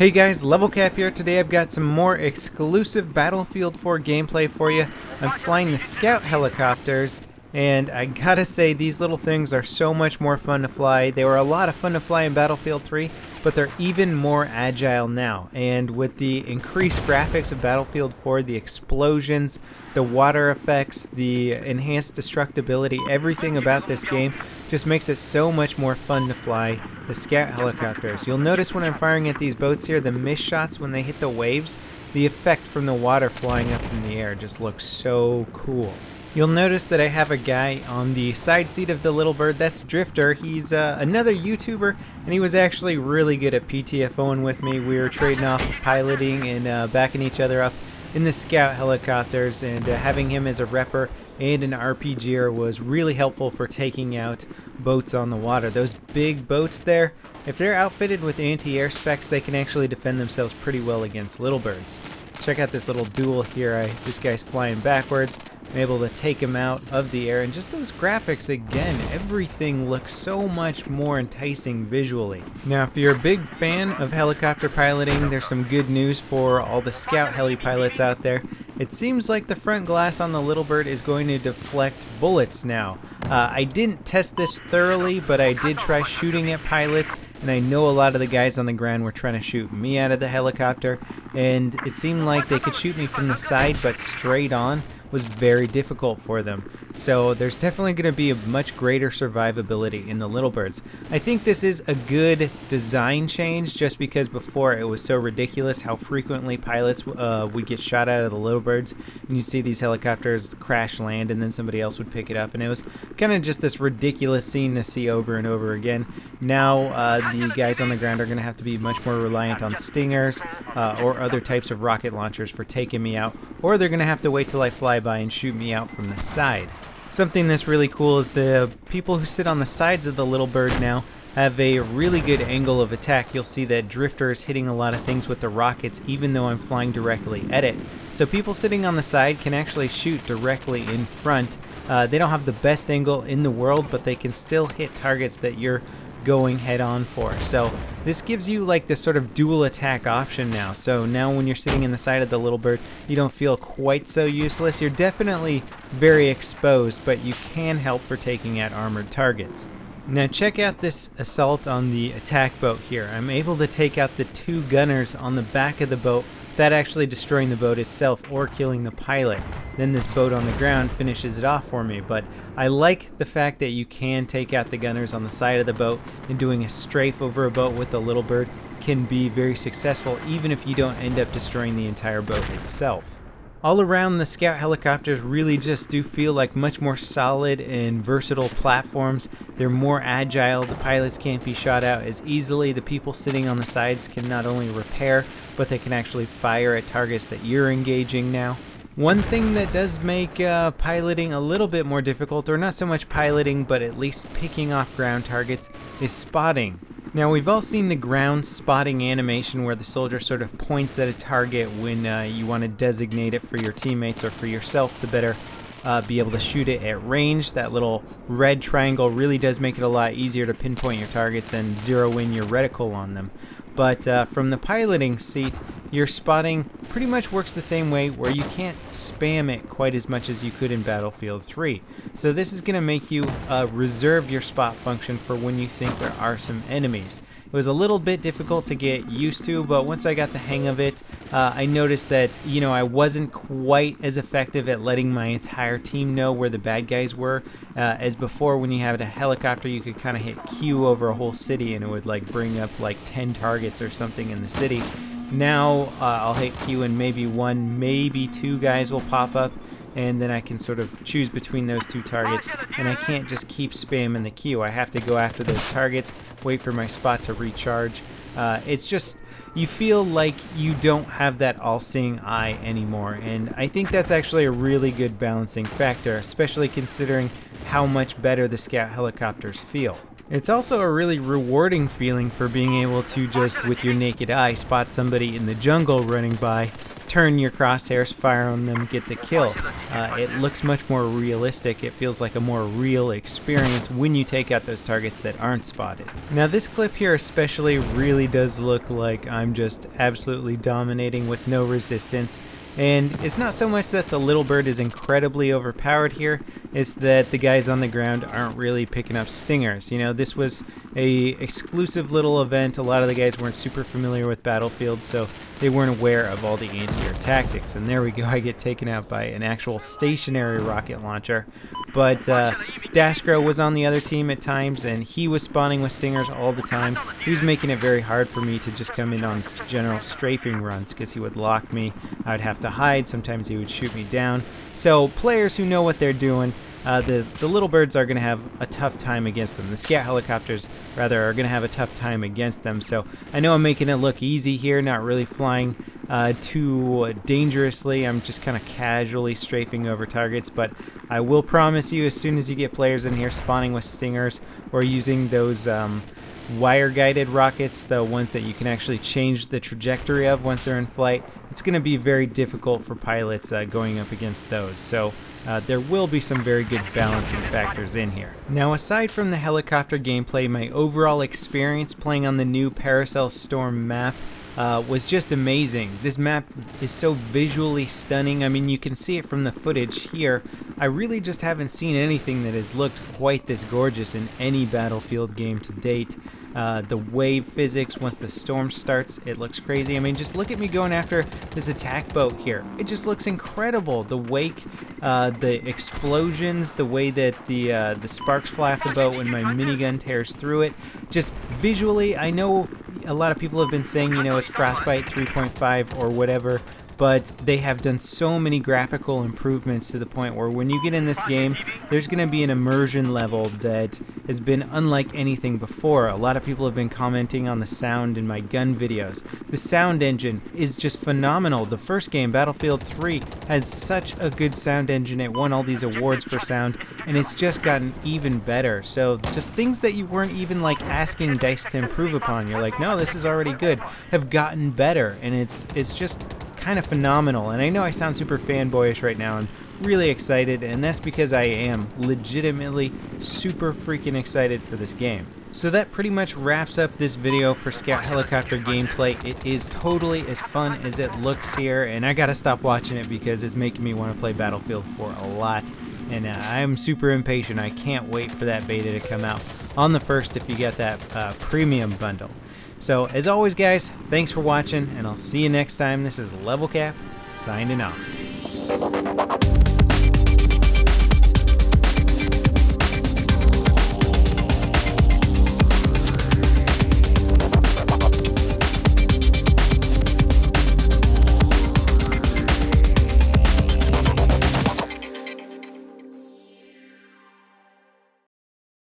Hey guys, LevelCap here. Today I've got some more exclusive Battlefield 4 gameplay for you. I'm flying the Scout helicopters, and I gotta say these little things are so much more fun to fly. They were a lot of fun to fly in Battlefield 3, but they're even more agile now. And with the increased graphics of Battlefield 4, the explosions, the water effects, the enhanced destructibility, everything about this game just makes it so much more fun to fly the Scout helicopters. You'll notice when I'm firing at these boats here, the missed shots when they hit the waves, the effect from the water flying up in the air just looks so cool. You'll notice that I have a guy on the side seat of the little bird. That's Drifter. He's another YouTuber, and he was actually really good at PTFOing with me. We were trading off piloting and backing each other up in the Scout helicopters, and having him as a repper and an RPGer was really helpful for taking out boats on the water. Those big boats there, if they're outfitted with anti-air specs, they can actually defend themselves pretty well against little birds. Check out this little duel here. This guy's flying backwards. I'm able to take him out of the air, and just those graphics again, everything looks so much more enticing visually. Now, if you're a big fan of helicopter piloting, there's some good news for all the Scout Heli pilots out there. It seems like the front glass on the little bird is going to deflect bullets now. I didn't test this thoroughly, but I did try shooting at pilots, and I know a lot of the guys on the ground were trying to shoot me out of the helicopter, and it seemed like they could shoot me from the side, but straight on was very difficult for them. So there's definitely going to be a much greater survivability in the little birds. I think this is a good design change, just because before it was so ridiculous how frequently pilots would get shot out of the little birds, and you see these helicopters crash land and then somebody else would pick it up, and it was kind of just this ridiculous scene to see over and over again. Now the guys on the ground are going to have to be much more reliant on stingers or other types of rocket launchers for taking me out, or they're going to have to wait till I fly by and shoot me out from the side. Something that's really cool is the people who sit on the sides of the little bird now have a really good angle of attack. You'll see that Drifter is hitting a lot of things with the rockets even though I'm flying directly at it. So people sitting on the side can actually shoot directly in front. They don't have the best angle in the world, but they can still hit targets that you're going head on for. So this gives you like this sort of dual attack option now. So now when you're sitting in the side of the little bird, you don't feel quite so useless. You're definitely very exposed, but you can help for taking out armored targets. Now check out this assault on the attack boat here. I'm able to take out the two gunners on the back of the boat without actually destroying the boat itself or killing the pilot. Then this boat on the ground finishes it off for me, but I like the fact that you can take out the gunners on the side of the boat, and doing a strafe over a boat with the little bird can be very successful even if you don't end up destroying the entire boat itself. All around, the Scout helicopters really just do feel like much more solid and versatile platforms. They're more agile. The pilots can't be shot out as easily. The people sitting on the sides can not only repair, but they can actually fire at targets that you're engaging now. One thing that does make piloting a little bit more difficult, or not so much piloting, but at least picking off ground targets, is spotting. Now, we've all seen the ground spotting animation where the soldier sort of points at a target when you want to designate it for your teammates or for yourself to better be able to shoot it at range. That little red triangle really does make it a lot easier to pinpoint your targets and zero in your reticle on them. But from the piloting seat, your spotting pretty much works the same way, where you can't spam it quite as much as you could in Battlefield 3. So this is going to make you reserve your spot function for when you think there are some enemies. It was a little bit difficult to get used to, but once I got the hang of it, I noticed that, I wasn't quite as effective at letting my entire team know where the bad guys were. As before, when you had a helicopter, you could kind of hit Q over a whole city and it would like bring up like 10 targets or something in the city. Now I'll hit Q and maybe one, maybe two guys will pop up, and then I can sort of choose between those two targets, and I can't just keep spamming the Q. I have to go after those targets, wait for my spot to recharge. It's just, you feel like you don't have that all-seeing eye anymore, and I think that's actually a really good balancing factor, especially considering how much better the Scout helicopters feel. It's also a really rewarding feeling for being able to just, with your naked eye, spot somebody in the jungle running by, turn your crosshairs, fire on them, get the kill. It looks much more realistic. It feels like a more real experience when you take out those targets that aren't spotted. Now this clip here especially really does look like I'm just absolutely dominating with no resistance. And it's not so much that the little bird is incredibly overpowered here, it's that the guys on the ground aren't really picking up stingers. You know, this was a exclusive little event. A lot of the guys weren't super familiar with Battlefield, so they weren't aware of all the anti-air tactics. And there we go, I get taken out by an actual stationary rocket launcher. But Daskro was on the other team at times, and he was spawning with stingers all the time. He was making it very hard for me to just come in on general strafing runs, because he would lock me. I would have to hide. Sometimes he would shoot me down. So players who know what they're doing, the little birds are going to have a tough time against them. The scout helicopters, rather, are going to have a tough time against them. So I know I'm making it look easy here, not really flying too dangerously. I'm just kind of casually strafing over targets, but I will promise you, as soon as you get players in here spawning with stingers or using those wire-guided rockets, the ones that you can actually change the trajectory of once they're in flight, it's going to be very difficult for pilots going up against those. So there will be some very good balancing factors in here. Now, aside from the helicopter gameplay, my overall experience playing on the new Paracel Storm map was just amazing. This map is so visually stunning. I mean, you can see it from the footage here. I really just haven't seen anything that has looked quite this gorgeous in any Battlefield game to date. The wave physics, once the storm starts, it looks crazy. I mean, just look at me going after this attack boat here. It just looks incredible. The wake, the explosions, the way that the sparks fly off the boat when my minigun tears through it. Just visually, I know a lot of people have been saying, you know, it's Frostbite 3.5 or whatever, but they have done so many graphical improvements to the point where when you get in this game, there's going to be an immersion level that has been unlike anything before. A lot of people have been commenting on the sound in my gun videos. The sound engine is just phenomenal. The first game, Battlefield 3, had such a good sound engine. It won all these awards for sound, and it's just gotten even better. So just things that you weren't even like asking DICE to improve upon, you're like, no, this is already good, have gotten better, and it's just kind of phenomenal. And I know I sound super fanboyish right now. I'm really excited, and that's because I am legitimately super freaking excited for this game. So that pretty much wraps up this video for Scout Helicopter gameplay. It is totally as fun as it looks here, and I gotta stop watching it because it's making me want to play Battlefield 4 a lot. And I'm super impatient. I can't wait for that beta to come out on the 1st if you get that premium bundle. So, as always, guys, thanks for watching, and I'll see you next time. This is LevelCap, signing off.